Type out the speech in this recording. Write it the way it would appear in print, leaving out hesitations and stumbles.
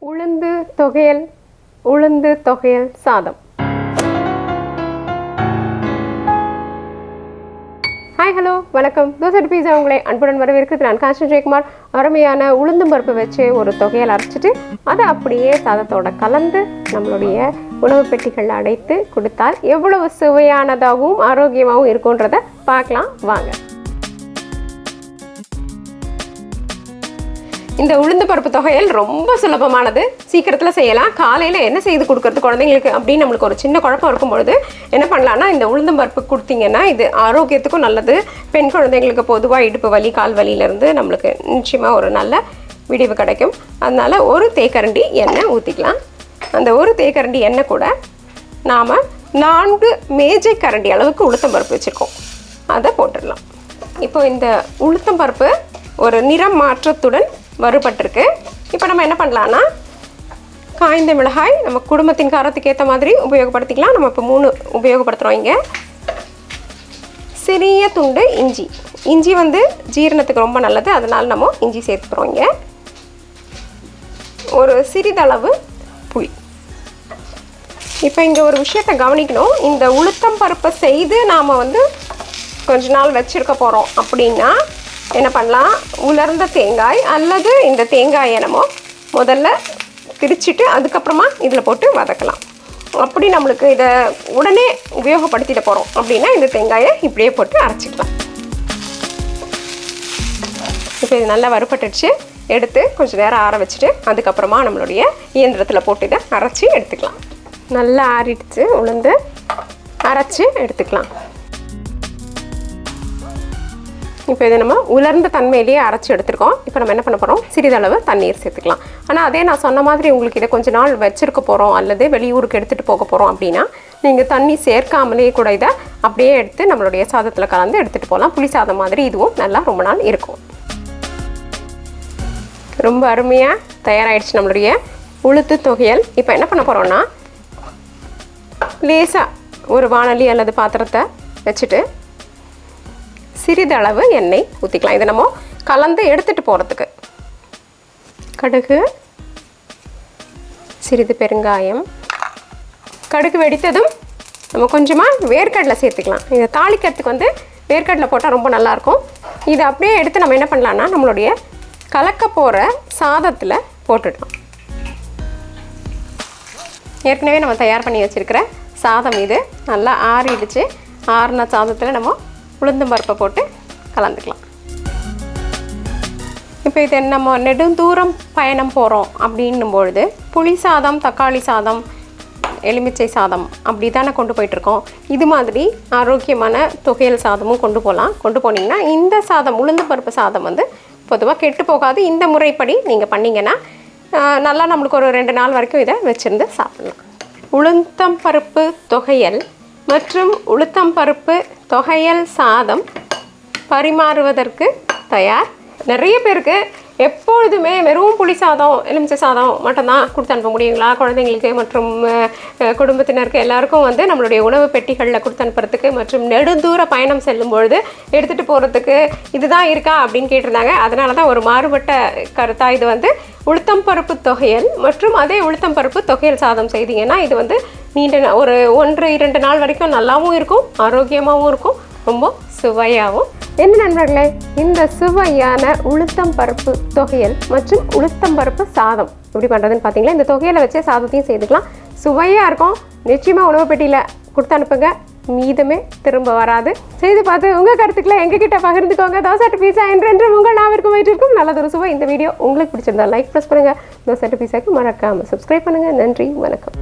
உளுந்து தொகையல் உளுந்து தொகையல் சாதம். ஹாய் ஹலோ வணக்கம். தோசை பீஸா உங்களை அன்புடன் வரவேற்கிறது. நான் காஞ்சன் ஜெயக்குமார். அருமையான உளுந்தும் பருப்பு வச்சு ஒரு தொகையல் அரைச்சிட்டு அதை அப்படியே சாதத்தோட கலந்து நம்மளுடைய உணவு பெட்டிகளில் அடைத்து கொடுத்தால் எவ்வளவு சுவையானதாகவும் ஆரோக்கியமாகவும் இருக்குன்றதை பார்க்கலாம் வாங்க. இந்த உளுந்து பருப்பு தொகையல் ரொம்ப சுலபமானது, சீக்கிரத்தில் செய்யலாம். காலையில் என்ன செய்து கொடுக்குறது குழந்தைங்களுக்கு அப்படின்னு நம்மளுக்கு ஒரு சின்ன குழப்பம் இருக்கும் பொழுது என்ன பண்ணலான்னா, இந்த உளுந்தம் பருப்பு கொடுத்தீங்கன்னா இது ஆரோக்கியத்துக்கும் நல்லது. பெண் குழந்தைங்களுக்கு பொதுவாக இடுப்பு வலி கால் வலியிலேருந்து நம்மளுக்கு நிச்சயமாக ஒரு நல்ல விடிவு கிடைக்கும். அதனால் ஒரு தேக்கரண்டி எண்ணெய் ஊற்றிக்கலாம். அந்த ஒரு தேக்கரண்டி எண்ணெய் கூட நாம் 4 மேஜை கரண்டி அளவுக்கு உளுத்தம் பருப்பு வச்சுருக்கோம், அதை போட்டுடலாம். இப்போ இந்த உளுத்தம் பருப்பு ஒரு நிறம் மாற்றத்துடன் வறுபட்டிருக்கு. இப்போ நம்ம என்ன பண்ணலான்னா, காய்ந்த மிளகாய் நம்ம குடும்பத்தின் காரத்துக்கு ஏற்ற மாதிரி உபயோகப்படுத்திக்கலாம். நம்ம இப்போ 3 உபயோகப்படுத்துகிறோம். இங்கே சிறிய துண்டு இஞ்சி. இஞ்சி ஜீரணத்துக்கு ரொம்ப நல்லது, அதனால் நம்ம இஞ்சி சேர்த்துக்கிறோம். இங்கே ஒரு சிறிதளவு புளி. இப்போ இங்கே ஒரு விஷயத்தை கவனிக்கணும். இந்த உளுத்தம் பருப்பை செய்து நாம் கொஞ்ச நாள் வச்சுருக்க போகிறோம் அப்படின்னா என்ன பண்ணலாம், உலர்ந்த தேங்காய் அல்லது இந்த தேங்காயை நம்ம முதல்ல திரிச்சிட்டு அதுக்கப்புறமா இதில் போட்டு வதக்கலாம். அப்படி நம்மளுக்கு இதை உடனே உபயோகப்படுத்திட போகிறோம் அப்படின்னா இந்த தேங்காயை இப்படியே போட்டு அரைச்சிக்கலாம். இப்போ இது நல்லா வறுபட்டுடுச்சு. எடுத்து கொஞ்சம் நேரம் ஆற வச்சுட்டு அதுக்கப்புறமா நம்மளுடைய இயந்திரத்தில் போட்டு இதை அரைச்சி எடுத்துக்கலாம். நல்லா ஆறிடுச்சு, உளுந்து அரைச்சி எடுத்துக்கலாம். இப்போ இதை நம்ம உலர்ந்த தன்மையிலேயே அரைச்சி எடுத்துருக்கோம். இப்போ நம்ம என்ன பண்ண போகிறோம், சிறிதளவு தண்ணீர் சேர்த்துக்கலாம். ஆனால் அதே நான் சொன்ன மாதிரி உங்களுக்கு இதை கொஞ்ச நாள் வச்சுருக்க போகிறோம் அல்லது வெளியூருக்கு எடுத்துகிட்டு போக போகிறோம் அப்படின்னா நீங்கள் தண்ணி சேர்க்காமலே கூட இதை அப்படியே எடுத்து நம்மளுடைய சாதத்தில் கலந்து எடுத்துகிட்டு போகலாம். புளி சாதம் மாதிரி இதுவும் நல்லா ரொம்ப நாள் இருக்கும். ரொம்ப அருமையாக தயாராகிடுச்சு நம்மளுடைய உளுந்து தொகையல். இப்போ என்ன பண்ண போகிறோன்னா, லேசாக ஒரு வாணலி அல்லது பாத்திரத்தை வச்சுட்டு சிறிதளவு எண்ணெய் ஊற்றிக்கலாம். இதை நம்ம கலந்து எடுத்துகிட்டு போகிறதுக்கு கடுகு, சிறிது பெருங்காயம். கடுகு வெடித்ததும் நம்ம கொஞ்சமாக வேர்க்கடலை சேர்த்துக்கலாம். இதை தாளிக்கிறதுக்கு வேர்க்கடலை போட்டால் ரொம்ப நல்லாயிருக்கும். இதை அப்படியே எடுத்து நம்ம என்ன பண்ணலான்னா, நம்மளுடைய கலக்க போகிற சாதத்தில் போட்டுடலாம். ஏற்கனவே நம்ம தயார் பண்ணி வச்சுருக்கிற சாதம் இது நல்லா ஆறிடுச்சு. ஆறின சாதத்தில் நம்ம உளுந்தம் பருப்பை போட்டு கலந்துக்கலாம். இப்போ இது நம்ம நெடுந்தூரம் பயணம் போகிறோம் அப்படின்னும் பொழுது புளி சாதம், தக்காளி சாதம், எலுமிச்சை சாதம் அப்படி தானே கொண்டு போயிட்டுருக்கோம். இது மாதிரி ஆரோக்கியமான தொகையல் சாதமும் கொண்டு போகலாம். கொண்டு போனீங்கன்னா இந்த சாதம் உளுந்து பருப்பு சாதம் பொதுவாக கெட்டு போகாது. இந்த முறைப்படி நீங்கள் பண்ணிங்கன்னா நல்லா நம்மளுக்கு ஒரு 2 நாள் வரைக்கும் இதை வச்சுருந்து சாப்பிட்லாம். உளுந்தம் பருப்பு தொகையல் மற்றும் உளுத்தம் பருப்பு தொகையல் சாதம் பரிமாறுவதற்கு தயார். நிறைய பேருக்கு எப்பொழுதுமே வெறும் புளி சாதம், எலுமிச்சை சாதம் மட்டும்தான் கொடுத்து அனுப்ப முடியுங்களா? குழந்தைங்களுக்கு மற்றும் குடும்பத்தினருக்கு எல்லாருக்கும் நம்மளுடைய உணவு பெட்டிகளில் கொடுத்து அனுப்புறதுக்கு மற்றும் நெடுந்தூர பயணம் செல்லும் பொழுது எடுத்துகிட்டு போகிறதுக்கு இதுதான் இருக்கா அப்படின்னு கேட்டிருந்தாங்க. அதனால தான் ஒரு மாறுபட்ட கருத்தாக இது உளுத்தம் பருப்பு தொகையல் மற்றும் அதே உளுத்தம் பருப்பு தொகையல் சாதம் செய்தீங்கன்னா இது நீண்ட ஒரு 1-2 நாள் வரைக்கும் நல்லாவும் இருக்கும், ஆரோக்கியமாகவும் இருக்கும், ரொம்ப சுவையாகவும். என்ன நண்பர்களே, இந்த சுவையான உளுத்தம் பருப்பு தொகையல் மற்றும் உளுத்தம் பருப்பு சாதம் எப்படி பண்ணுறதுன்னு பார்த்தீங்களா? இந்த தொகையலை வச்சே சாதத்தையும் செய்துக்கலாம். சுவையாக இருக்கும். நிச்சயமாக உணவு பெட்டியில் கொடுத்து அனுப்புங்க, மீதமே திரும்ப வராது. செய்து பார்த்து உங்கள் கருத்துக்களை எங்ககிட்ட பகிர்ந்துக்கோங்க. தோசை பீஸா என்றென்று உங்கள் நாவிற்கும் வயிற்றிற்கும் நல்லதொரு சுவை. இந்த வீடியோ உங்களுக்கு பிடிச்சிருந்தா லைக் ப்ரெஸ் பண்ணுங்கள். தோசை பீஸாக்கு மறக்காமல் சப்ஸ்கிரைப் பண்ணுங்கள். நன்றி, வணக்கம்.